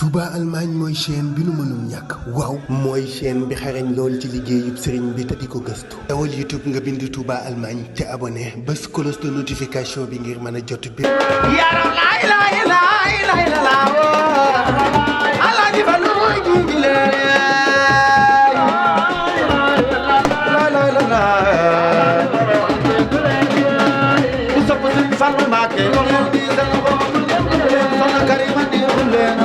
Touba Allemagne mooy chaîne bi nu mënul ñàkk waaw mooy chaîne bi xarañ lool ci liggéeyub sëriñ bi te di ko gëstu dawal YouTube nga bind Touba Allemagne te abonné bés cloche de notification bi ngir mën a jot bi yaram laa ilaaha illallaah Alaaji Fallu mooy gi leen ku sopp Sëriñ Fallu Mbàkke soxna Karima neexul leen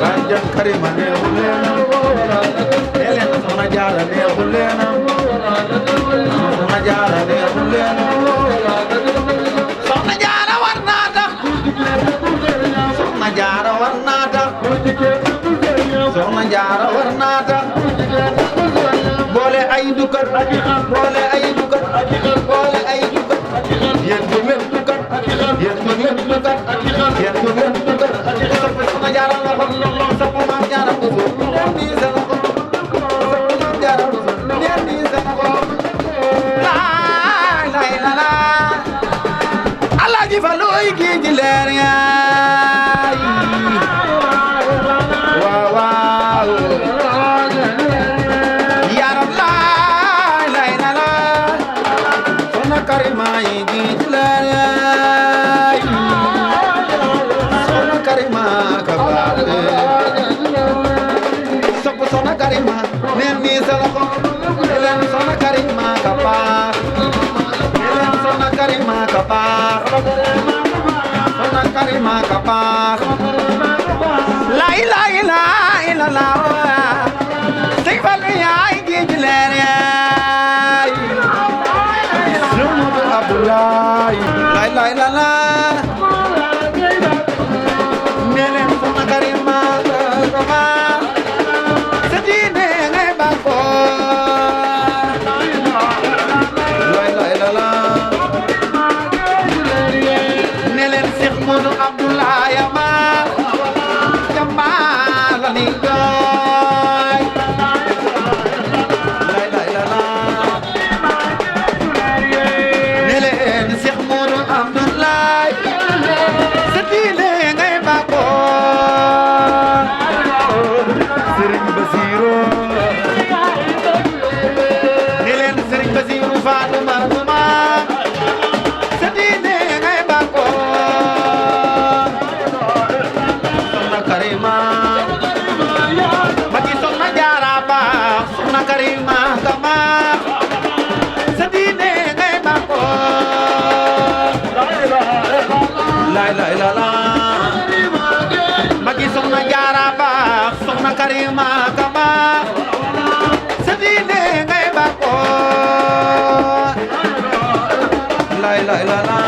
bàjjan Karima neexul leen nee leen soxna Jaara neexul leen soxna Jaara neexul leen soxna Jaara war naa tax soxna Jaara war naa tax soxna Jaara war naa tax boole ay dukkat boole ay dukkat boole ay dukkat yéen ko ngeen dukkat yéen ko ngeen dukkat yéen ko ngeen dukkat soxna Jaara la ko soxna Maam Jaara ko ni sa ko soxna Maam Jaara ko ni sa ko la la Alaaji Fallu gi ji leer yaay waaw waaw yaram la soxna Karima gi ji leer yaay soxna Karima ka baax sopp soxna Karima neen ni sa loxo leen soxna Karima ka baax leen soxna Karima ka baax soxna Karima ka baax la ilaha illallah Sëñ Fallu yaay géej leer yaay Sëriñ Abdoulaye la ilaha illallah ne leen soxna Karima ka baax sa diine ngay bàkkoo la ilaha illallah ne leen Seex Moodu Abdoulaye ma jàmbaar la ni jooy la ilaha illallah ne leen Seex Moodu Abdoulaye sa diine ngay bàkkoo Sëriñ Basiru ne leen Sëriñ Basiru Faatuma Tuma sa diine ngay bàkkoo soxna Karima ma gi soxna Jaara baax soxna Karima ka baax sa diine ngay bàkkoo la ilaha illallah ma gi soxna Jaara baax soxna Karima ka baax sa diine ngay bàkkoo la ilaha illallah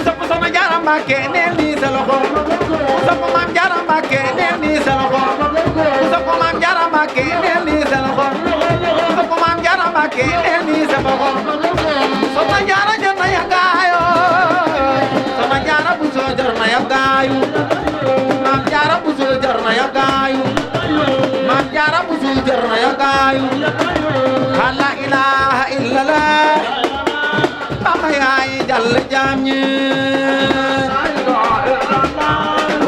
sopp soxna Jaara Mbàkke neel ni sa loxo sopp Maam Jaara Mbàkke neel ni sa loxo sopp Maam Jaara Mbàkke neel ni sa loxo sopp Maam Jaara Mbàkke neel ni sa loxo soxna Jaara jar na yàggaayo soxna Jaara Buso jar na yàggaayu Maam Jaara Buso jar na yàggaayu Maam Jaara Buso jar na yàggaayu la ilaha illallah Bamba yaay jàll jaam ñi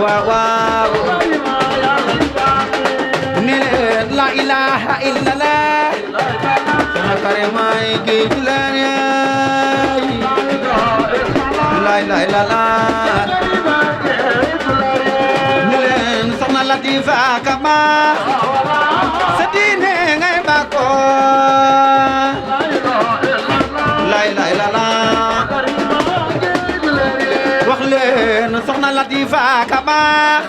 waaw waaw ne leen la ilaha illallah soxna Karima gi ji leen yaay la ilaha illallah ne leen soxna Latifa ka baax sa diine ngay bàkkoo la ilaha illallah wax leen soxna Latifa ka baax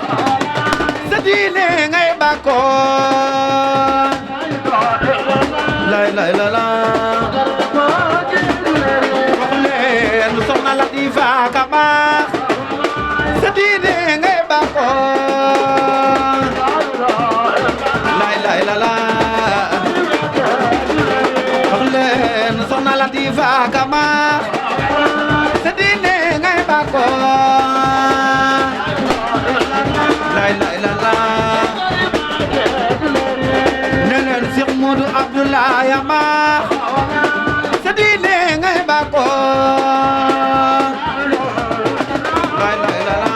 sa diine ngay bàkkoo la ilaha illallah wax leen soxna Latifa ka baax sa diine ngay bàkkoo la ilaha illallah wax leen soxna Latifa ka baax sa diine ngay bàkkoo la ilaha illallah ne leen Seex Moodu Abdoulaye ma sa diine ngay bàkkoo la ilaha illallah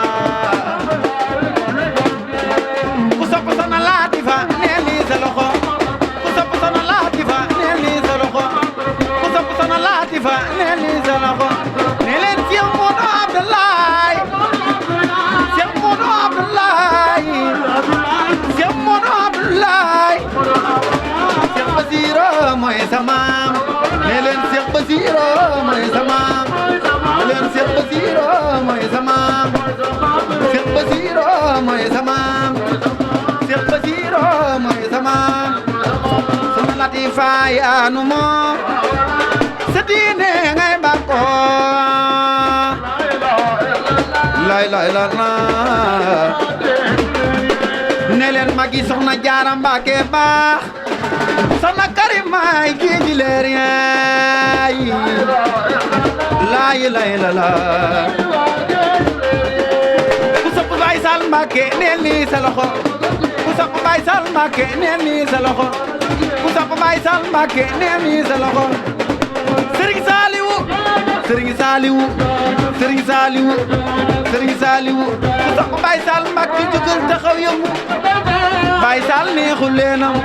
mooy sama Cheikh Basiro mooy sama Cheikh Basiro mooy sama Soxna Latifa yaanu moom sa diine ngay bàkko lay lay la ne leen magi Soxna Jaara Mbàkke baax Soxna Karimay kii ji leer yaay lay lay la ku sopp Baay Sal Mbàkke neel ni sa loxo ku sopp Baay Sal Mbàkke neel ni sa loxo ku sopp Baay Sal Mbàkke neel ni sa loxo Serigne Saliou Serigne Saliou Serigne Saliou Serigne Saliou ku sopp Baay Sal Mbàkke jógal taxaw yëngu Baay Sal neexul leenam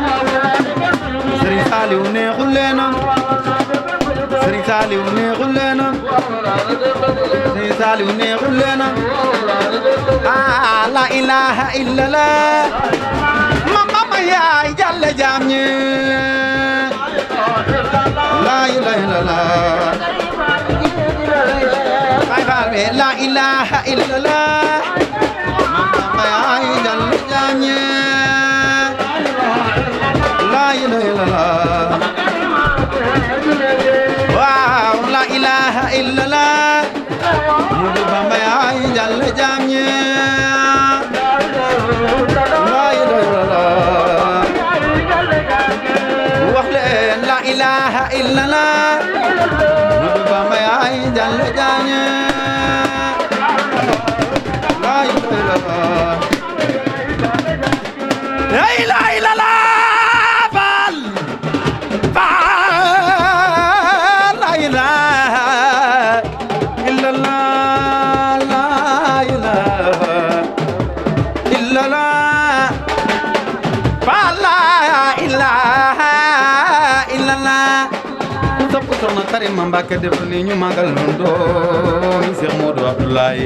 Serigne Saliou neexul leenam Serigne Saliou neexul leenam Serigne Saliou neexul leenam ah la ilaha illallah mama yaay Jalle jaam ñi la ilaha illallah Baay Faal be la ilaha illallah mama yaay Jalle jaam ñi la ilaha illallah waaw la ilaha illallah Mudu Bamba yaay Jalle jaam ñi la ilaha illallah wax leen la ilaha illallah Mudu Bamba yaay Jalle jaam ñi la ilaha illallah la ilaha illallah Soxna Karima Mbàkke def ni ñu magal noon doomi Cheikh Modou Abdoulaye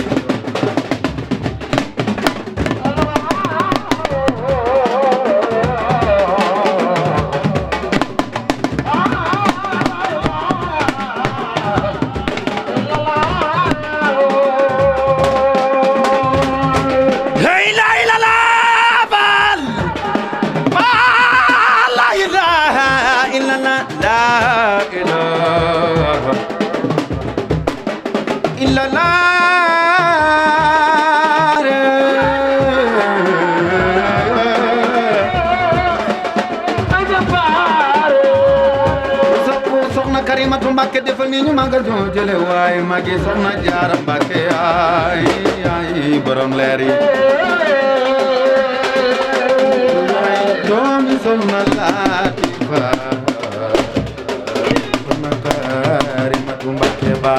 Karimatu Mbàkke defal ni ñu magal do jële waay magi Soxna Jaara Mbàkke ay ay borom leer yi doomi Soxna Latifa Soxna Karimatu Mbàkke ba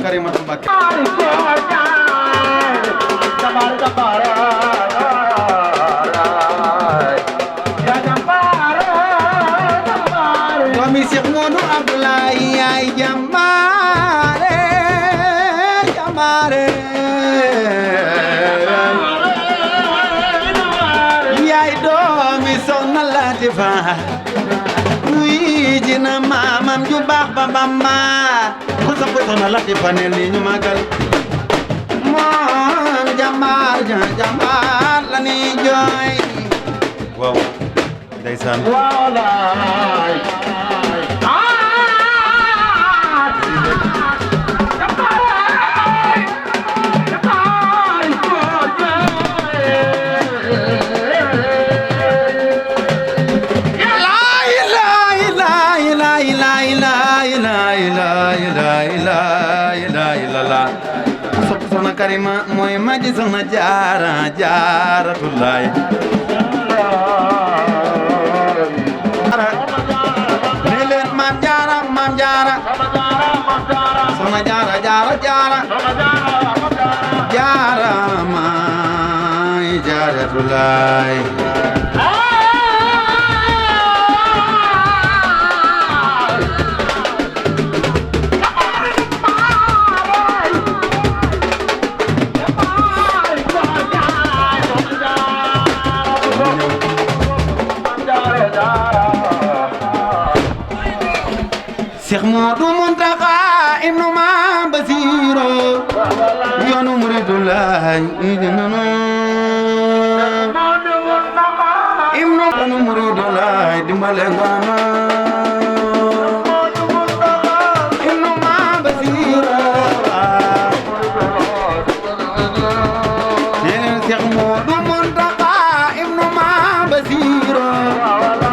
Karimatu Mbàkke doomi Cheikh Modou Abdoulaye yaay jàmbaare jàmbaare yaay doomi Soxna Latifa wuy jina maamam ju baax ba Bamba ku sopp Soxna Latifa ne li ñu magal moom jàmbaar ja jàmbaar la ni jooy waaw ndeysaan wallaay Soxna Karima mooy magi Soxna Jaara Jaaratullaay ne leen Maam Jaara Maam Jaara Soxna Jaara Jaara Jaara Jaara maay Jaaratullaay ibnu Maam Basiru yoonu muridu laay ibnu yoonu muridu laay dimbale nga ibnu Maam Basiru yeneen Seex Moodu Muntaxa ibnu Maam Basiru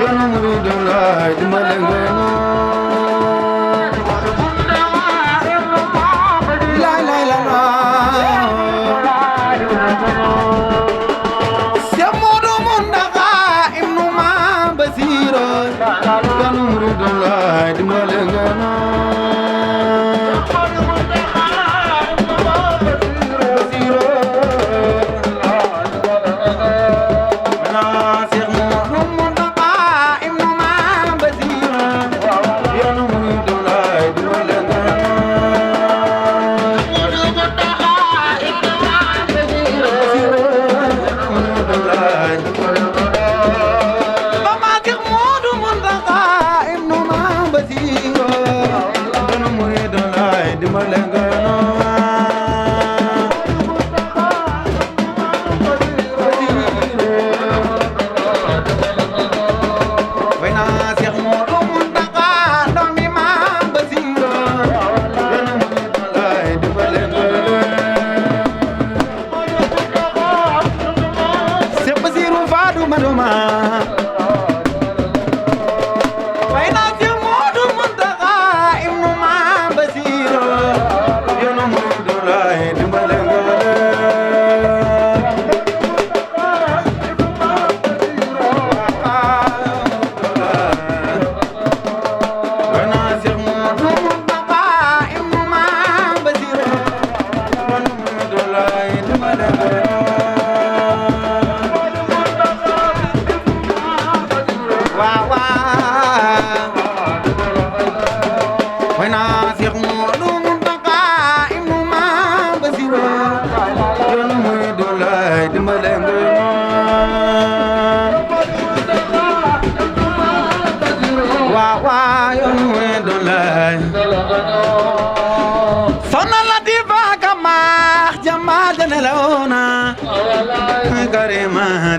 yoonu muridu laay dimbale nga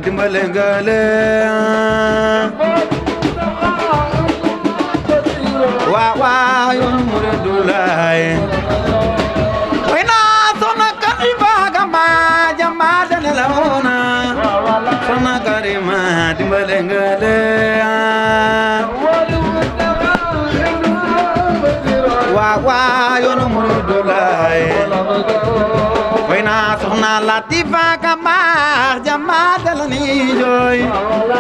dimbale ngale waaw yoonu muridu laay wayna sona kariba gama jama dana laona sona karima dimbale ngale waaw yoonu muridu laay wayna soxna Latifa Kama jama dala ni jooy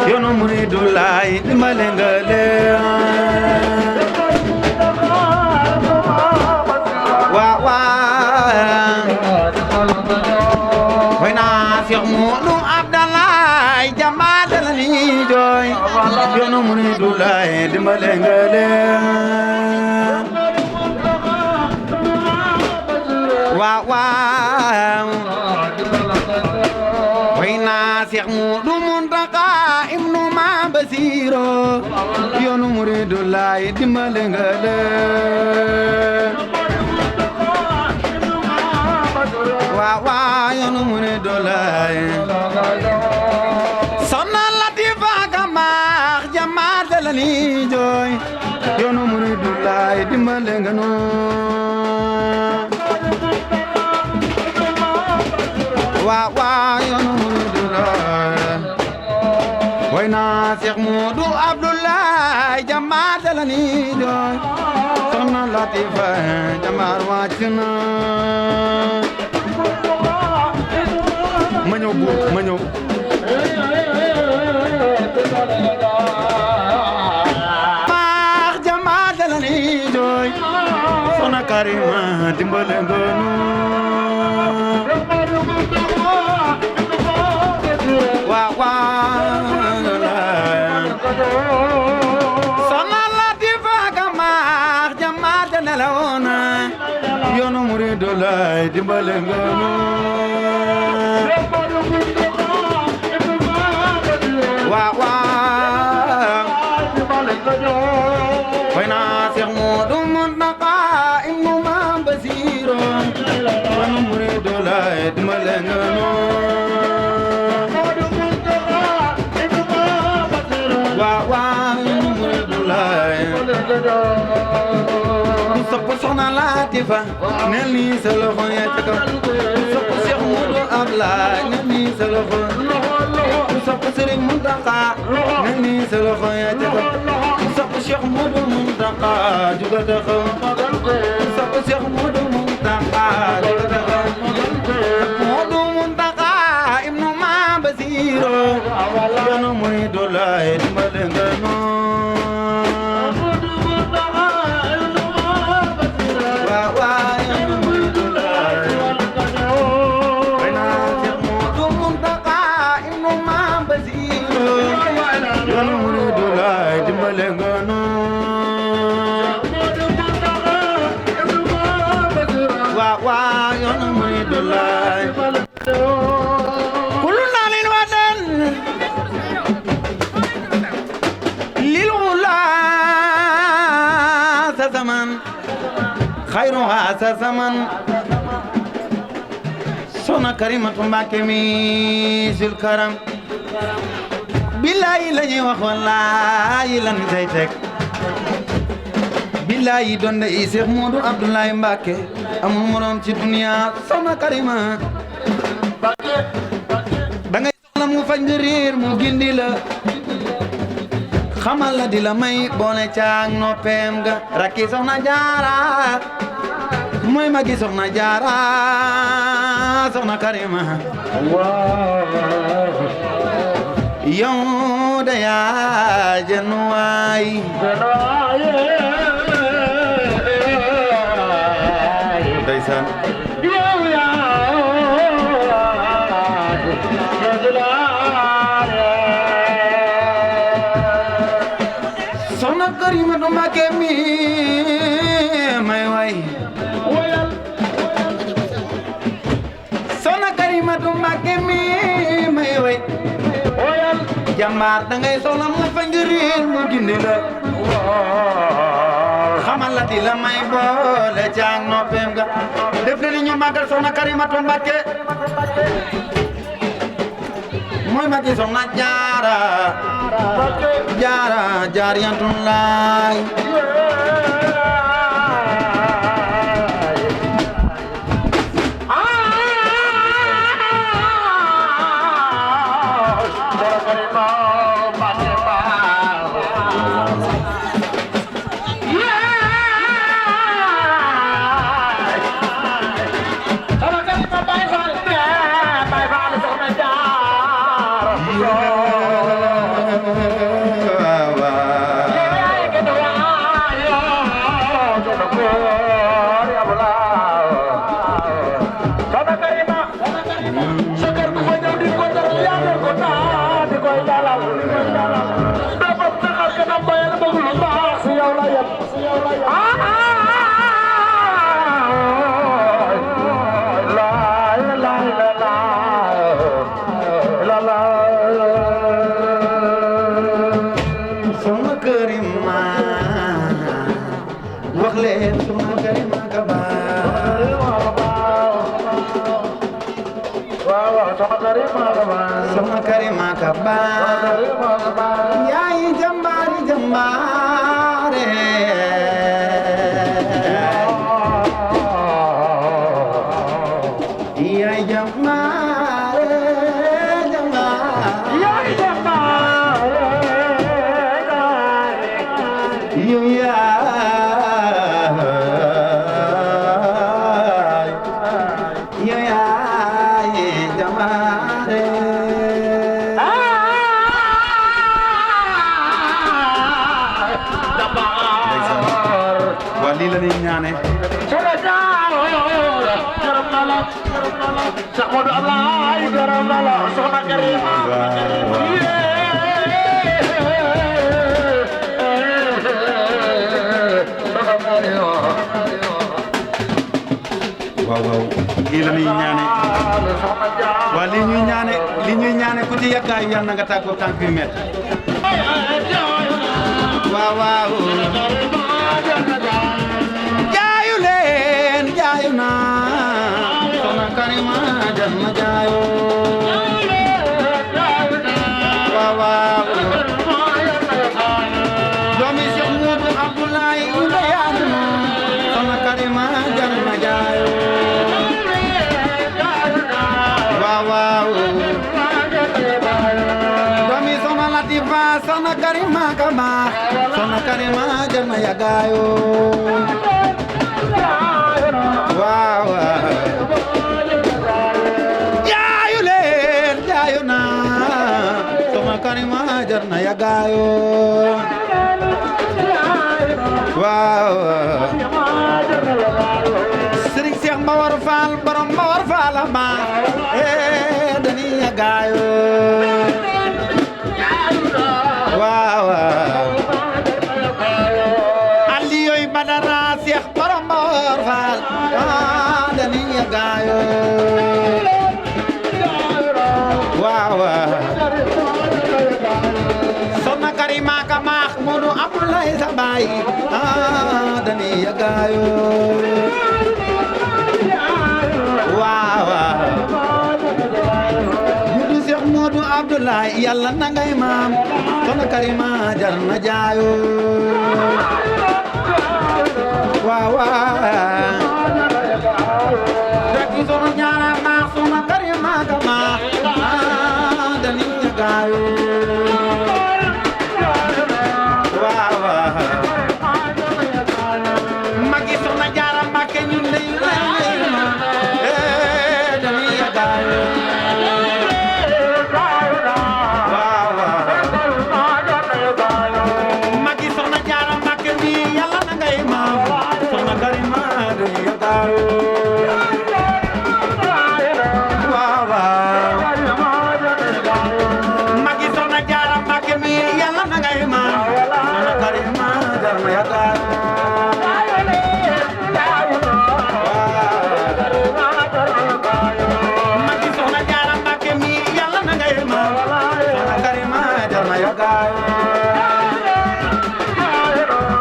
yoonu muridu laay dimbale ngale waaw wayna Seex Moodu Abdalaay jama dala ni jooy yoonu muridu laay dimbale ngale waaw wayna Seex Moodu Muntaxa ibnu Maam Basiru yoonu muridu laay dimbale ngale waaw yoonu muridu laay Soxna Latifa Kama jama dala ni jooy yoonu muridu laay dimbale ngano waaw yoonu muridu laay wayna Seex Moodu Abdoulaye jama dala ni jooy Soxna Latifa jamaar wàcc na ma ñëw buur ma ñëw maax jama dala ni jooy Soxna Karima dimbale nganu waaw Soxna Latifa Kama jama dana laona yoonu muridu laay dimbale nganu waaw wayna Seex Moodu Muntaxa ibnu Maam dimbale nga waaw waaw Muridulaay ku sopp Soxna Latifa neel nii sa loxo ya ca kaw ku sopp Cheikh Modou Ablaye neel nii sa loxo ku sopp Serigne Mountakha neel nii sa loxo ya ca kaw ku sopp Cheikh Modou Mountakha juga taxaw ku sopp Cheikh Modou Mountakha juga taxaw Modou Mountakha ibnu Maam Basiru yoonu Muridulaay dimbale nga خيرها سمن سونا كريمة مباكي ميس الكرم بالله لني وخ والله لن تيتك بالله دون شيخ مودو عبد الله مباكي ام موروم ci dunya سونا كريمة da ngay soxla mu fañ nga réer mu gindi la xamal la di la may boole caag noppeem ga rakki Soxna Jaara mooy magi Soxna Jaara Soxna Karima yow da yaa januwaay ndeysaan Soxna Karima du Mbàkke mi may way Soxna Karima du Mbàkke mi may way jàmbaar da ngay soxla mu fa ngir mu gindi la xamal la di la may boole caag noppeem ga def na ni ñu màggal Soxna Karima du Mbàkke mooy magi Soxna Jaara Jaara jaariyatullaay Soxna Karima wax leen Soxna Karima ka baax Soxna Karima ka baax yaay jàmbaari jàmbaare yaay jàmbaare jàmbaare yaay jàmbaare yow yaay jàmbaare waa lii la ñuy ñaane Cheikh Modou Ablaye gërëm na la Soxna Karima waaw waaw lii la ñuy ñaane waa lii ñuy ñaane ku ci yakkaayu yal na nga tàggoo tànk yu met waaw waaw jaayu leen jaayu naa Soxna Karima jar na jaayoo waaw waaw doomi Cheikh Modou Abdoulaye Ndeyane sama Karima jar na jaayoo waaw waaw doomi sama Latifa sama Karima kama sama Karima jar na yagaayoo waaw jaayu leen jaayu naa sama Karima jar na yagaayo waaw Serigne Cheikh Mbawar Fall borom Mbawar Fall ma dani yagaayo waaw Aliyoy Badara Cheikh borom Mbawar Fall dani yagaayo waaw Soxna Karima ka maax Modou Abdoulaye sa baay dani yagaayo waaw Modou Cheikh Modou Abdoulaye Yàlla na ngay maam Soxna Karima jar na jaayo waaw Daki sono ñaara maax Soxna Karima ka maax dani yagaayo waaw magi Soxna Jaara Mbàkke ñun lay dani yagaayo waaw magi Soxna Jaara Mbàkke mi Yàlla na ngay maam Soxna Karima dani yagaayo magi Soxna Jaara Mbàkke mi Yàlla na ngay maam Soxna Karima jar na yagaayo magi Soxna Jaara Mbàkke mi Yàlla na ngay maam Soxna Karima jar na yagaayo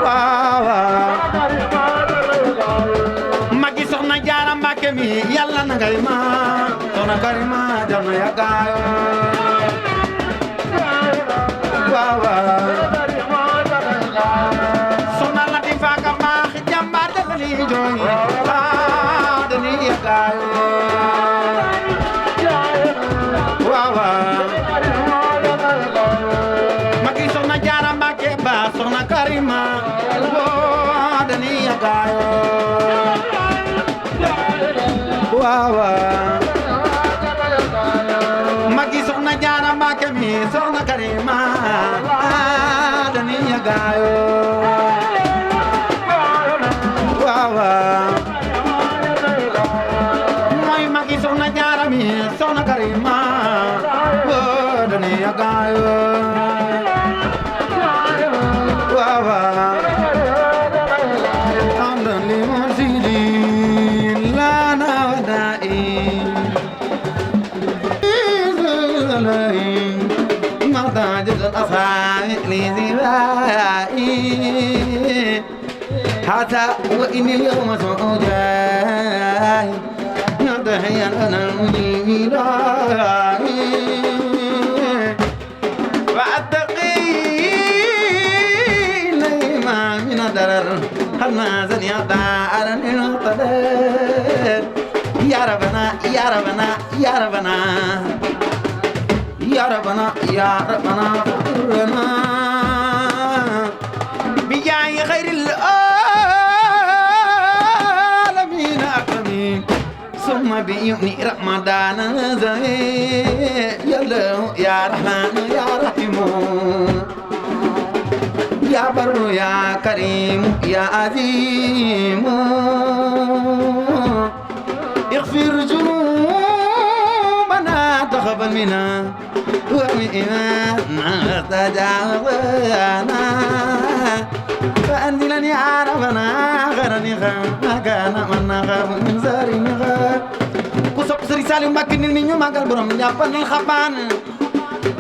waaw magi Soxna Jaara Mbàkke mi Yàlla na ngay maam Soxna Karima jar na yagaayo waaw Soxna Latifa ka maax jàmbaar dala li jooy dani yagaayo waaw magi Soxna Jaara Mbàkke ba Soxna Karima dani yagaayo waaw magi Soxna Jaara Mbàkke mi Soxna Karima dani yagaayo waaw mooy magi Soxna Jaara mi Soxna Karima dani yagaayo waaw amdan li mursili lana wada'i محتاج الأصحاب لزبائي حتى وإن اليوم سأجاي يضحي أنا المجيب وأتقي لما من الضرر حمازا يطارني القدر يا ربنا يا ربنا يا ربنا يا ربنا يا ربنا فقرنا بجاي خير العالمين أكرمين ثم بيومي رمضان زهير يا الله يا رحمن يا رحيم يا بر يا كريم يا عظيم اغفر ذنوبنا تقبل منا ومئنا تجاوزنا فأنزلني عرفنا غرني كان من نخاف من زارني kusop Sëriñ Saliou Mbacké nit ñi ñu màggal borom njàppal xabaan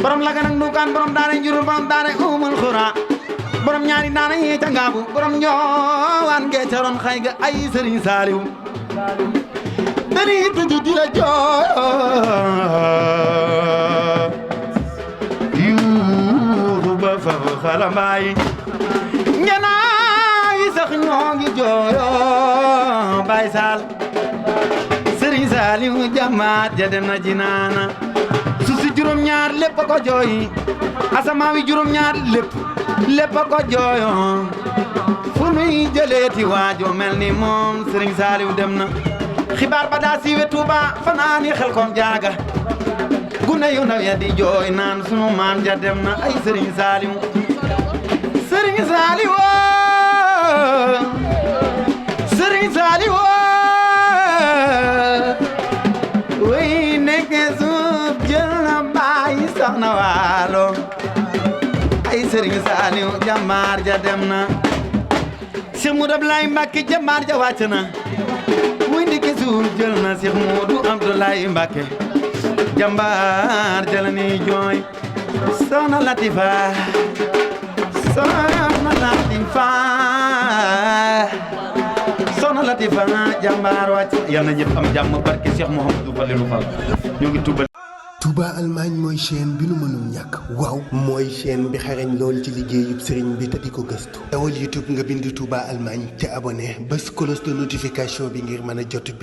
borom laga nag ndukaan borom daara njurul borom daara umul xura borom ñaari daara yi ca ngaabu borom ñoowaan ngee ca ron xay ga ay Sëriñ Saliou dañuy tëju di la jooyo yuuxu ba fa xalambaay ngenaa yi sax ñoo ngi jooyo Baay Saal Sëriñ Saaliw jàmbaar ja dem na jinaana su si juróom-ñaar lépp a ko jooy asamaa wi juróom-ñaar lépp a ko jooyo fu nuy jëleeti waajo mel ni moom Sëriñ Saaliw dem na xibaar ba daa siiwe Tuuba fanaani xel kom jaaga gune yu ndaw ya di jooy naan sunu maam ja dem na ay Sëriñ Saaliw Sëriñ Saaliw Sëriñ Saaliw wey nekke suuf jël na bàyyi soxna waalo ay Sëriñ Saaliw jàmbaar ja dem na Cheikh Modou Abdoulaye Mbacké jàmbaar ja wàcc na muy ndiki suuf jël na Cheikh Modou Abdoulaye Mbacké jàmbaar ja la ni jooy soxna Latifa soxna Latifa jàmbaar wàcc yal na ñëpp am jàmm barke Cheikh Mouhamadou Fallilou Fall ñoo ngi tuubal Touba Allemagne mooy chaîne bi nu mënul ñàkk waaw mooy chaîne bi xarañ lool ci liggéeyub sëriñ bi te di ko gëstu dawal YouTube nga bind Touba Allemagne te abonné bés cloche de notification bi ngir mën a jot